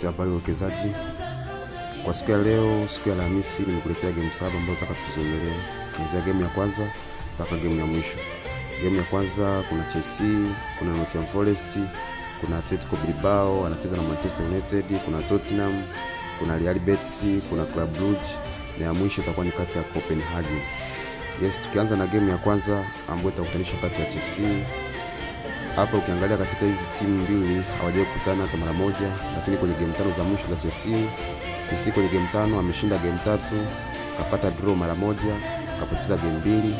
Yes, habari wawekezaji. Kwa siku ya leo, siku ya Alhamisi, nimekuletea game 7 ambayo nataka tuziongelee. Kuanzia game ya kwanza mpaka game ya mwisho. Game ya kwanza kuna Chelsea, kuna Nottingham Forest, kuna Atletico Bilbao anacheza na Manchester United, kuna Tottenham, kuna Real Betis, kuna Club Brugge, na ya mwisho itakuwa ni kati ya Copenhagen. Yes, tukianza na game ya kwanza ambayo itakutanisha kati ya Chelsea. Hapa ukiangalia katika hizi timu mbili hawajawahi kukutana hata mara moja, lakini kwenye game 5 za mwisho za Chelsea kwenye game 5 ameshinda game 3, kapata draw mara moja, kapoteza game 2.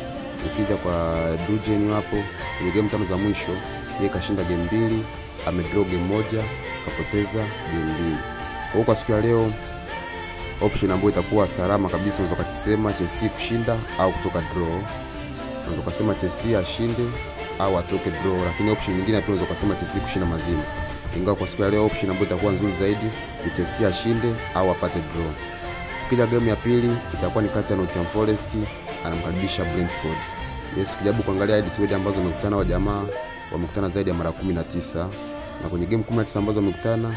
Ukija kwa Brugge hapo kwenye game 5 za mwisho yeye kashinda game 2, amedraw game 1, kapoteza game 2. Kwa siku ya leo option ambayo itakuwa salama kabisa, unaweza kusema Chelsea kushinda au kutoka draw. Unaweza kusema Chelsea ashinde au atoke draw, lakini option nyingine pia unaweza kusema Chelsea kushinda mazima. Ingawa kwa siku ya leo option ambayo itakuwa nzuri zaidi ni Chelsea ashinde au apate draw. Kila game ya pili itakuwa ni kati ya Nottingham Forest anamkaribisha Brentford. Yes, kujaribu kuangalia hadi tuende ambazo wamekutana wa jamaa wamekutana zaidi ya mara 19, na kwenye game 19 ambazo wamekutana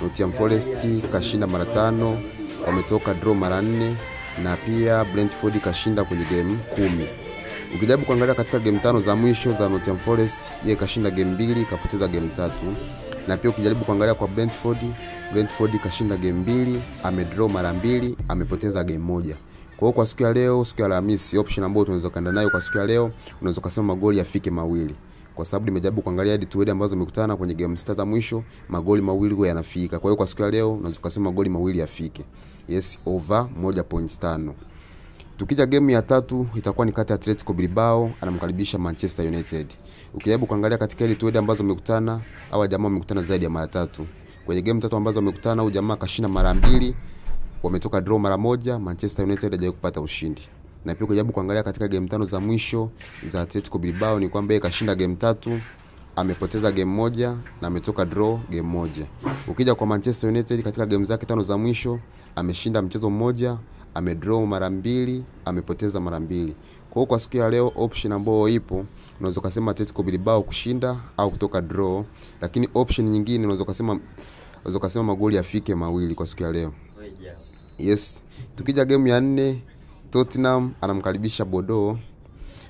Nottingham Forest kashinda mara 5, wametoka draw mara 4, na pia Brentford kashinda kwenye game 10. Ukijaribu kuangalia katika game 5 za mwisho za Nottingham Forest, yeye kashinda game 2, kapoteza game 3. Na pia ukijaribu kuangalia kwa Brentford kashinda game 2, amedraw mara 2, amepoteza game 1. Kwa hiyo kwa siku ya leo, siku ya Alhamisi, option ambayo tunaweza kwenda nayo kwa siku ya leo, unaweza kusema magoli yafike mawili. Kwa sababu nimejaribu kuangalia hadi tuende ambazo wamekutana kwenye game 6 za mwisho, magoli mawili huwa yanafika. Kwa hiyo kwa siku ya leo unaweza kusema magoli mawili yafike. Yes, over 1.5. Tukija game ya 3 itakuwa ni kati ya Atletico Bilbao anamkaribisha Manchester United. Ukijaribu kuangalia katika ile tuende ambazo wamekutana, hawa jamaa wamekutana zaidi ya mara 3. Kwenye game 3 ambazo wamekutana, huyu jamaa kashinda mara 2, wametoka draw mara 1, Manchester United hajawahi kupata ushindi. Na pia ukijaribu kuangalia katika game 5 za mwisho za Atletico Bilbao ni kwamba yeye kashinda game 3, amepoteza game 1 na ametoka draw game 1. Ukija kwa Manchester United katika game zake 5 za mwisho, ameshinda mchezo mmoja, amedraw mara 2, amepoteza mara 2. Kwa siku ya leo option ambayo ipo, unaweza kusema Atletico Bilbao kushinda au kutoka draw, lakini option nyingine unaweza kusema magoli yafike mawili kwa siku ya leo. Yes, tukija game ya 4 Tottenham anamkaribisha Bordeaux.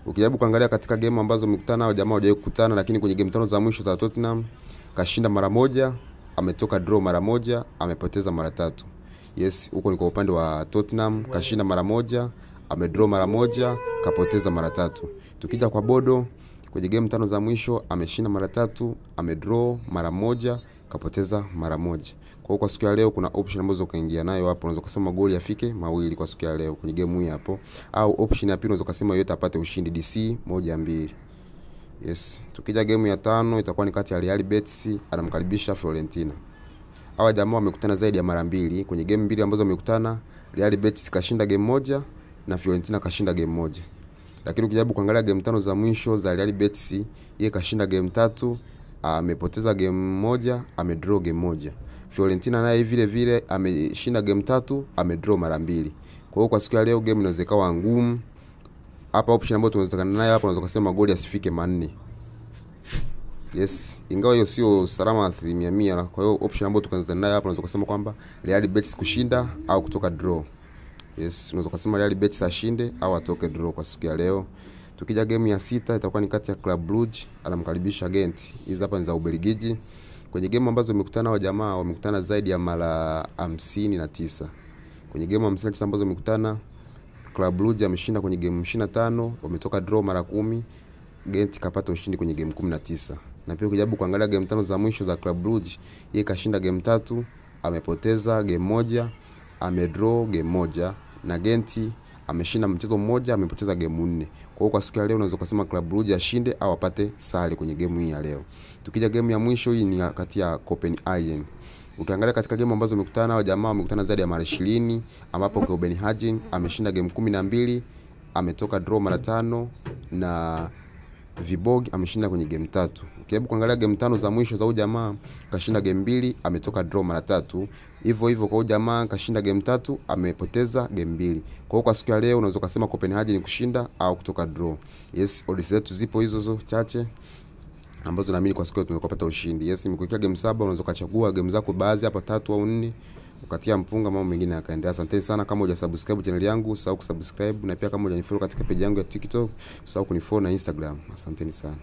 Ukijaribu kuangalia katika game ambazo wamekutana au jamaa hawajawahi kukutana, lakini kwenye game 5 za mwisho za Tottenham kashinda mara 1, ametoka draw mara 1, amepoteza mara 3. Yes, huko ni kwa upande wa Tottenham, kashinda mara 1, amedraw mara 1, kapoteza mara 3. Tukija kwa Bordeaux kwenye game 5 za mwisho ameshinda mara 3, amedraw mara 1, kapoteza mara 1. Kwa siku ya leo kuna option ambazo ukaingia nayo hapo, unaweza kusema goli yafike mawili kwa siku ya leo kwenye game hii hapo, au option ya pili unaweza kusema yote apate ushindi DC 1-2. Yes, tukija game ya 5 itakuwa ni kati ya Real Betis anamkaribisha Fiorentina. Hawa jamaa wamekutana zaidi ya mara 2. Kwenye game 2 ambazo wamekutana, Real Betis kashinda game 1 na Fiorentina kashinda game 1. Lakini ukijaribu kuangalia game 5 za mwisho za Real Betis, yeye kashinda game 3, amepoteza game 1, amedraw game 1. Fiorentina naye vile vile ameshinda game 3, amedraw mara 2. Kwa hiyo kwa siku ya leo game inaweza kuwa ngumu. Hapa option ambayo tunaweza nayo hapa unaweza kusema magoli asifike 4. Yes, ingawa hiyo sio salama 100%. Kwa hiyo option ambayo tukaanza nayo hapa unaweza kusema kwamba Real Betis kushinda au kutoka draw. Yes, unaweza kusema Real Betis ashinde au atoke draw kwa siku ya leo. Tukija game ya 6 itakuwa ni kati ya Club Brugge anamkaribisha Ghent. Hizi hapa ni za Ubelgiji. Kwenye game ambazo wamekutana wa jamaa wamekutana zaidi ya mara 59. Kwenye game 59 ambazo wamekutana, Club Brugge ameshinda kwenye game 25, wametoka draw mara 10, Ghent kapata ushindi kwenye game 19. Na pia ukijaribu kuangalia game 5 za mwisho za Club Brugge, yeye kashinda game 3, amepoteza game 1, amedraw game 1, na Ghent ameshinda mchezo mmoja, amepoteza game 4. Kwa siku ya leo unaweza kusema Club Brugge ashinde au apate sare kwenye game hii ya leo. Tukija game ya mwisho hii ni kati ya Copenhagen. Ukiangalia katika game ambazo wamekutana wa jamaa wamekutana zaidi ya mara 20, ambapo Copenhagen ameshinda game 12, ametoka draw mara 5, na Viborg ameshinda kwenye game 3. Ukihebu kuangalia game 5 za mwisho za huyu jamaa kashinda game 2, ametoka draw mara 3. Hivyo kwa huyu jamaa kashinda game 3, amepoteza game 2. Kwa siku ya leo unaweza kusema Copenhagen kushinda au kutoka draw. Yes, odds zetu zipo hizo chache. ambazo naamini kwa siku leo tunaweza kupata ushindi. Yes, nimekuwekea game 7, unaweza kuchagua game zako baadhi hapa 3 au 4 ukatia mpunga, mambo mengine yakaendelea. Asante sana. Kama hujasubscribe channel yangu, usahau kusubscribe, na pia kama hujanifollow katika page yangu ya TikTok, usahau kunifollow na Instagram. Asanteni sana.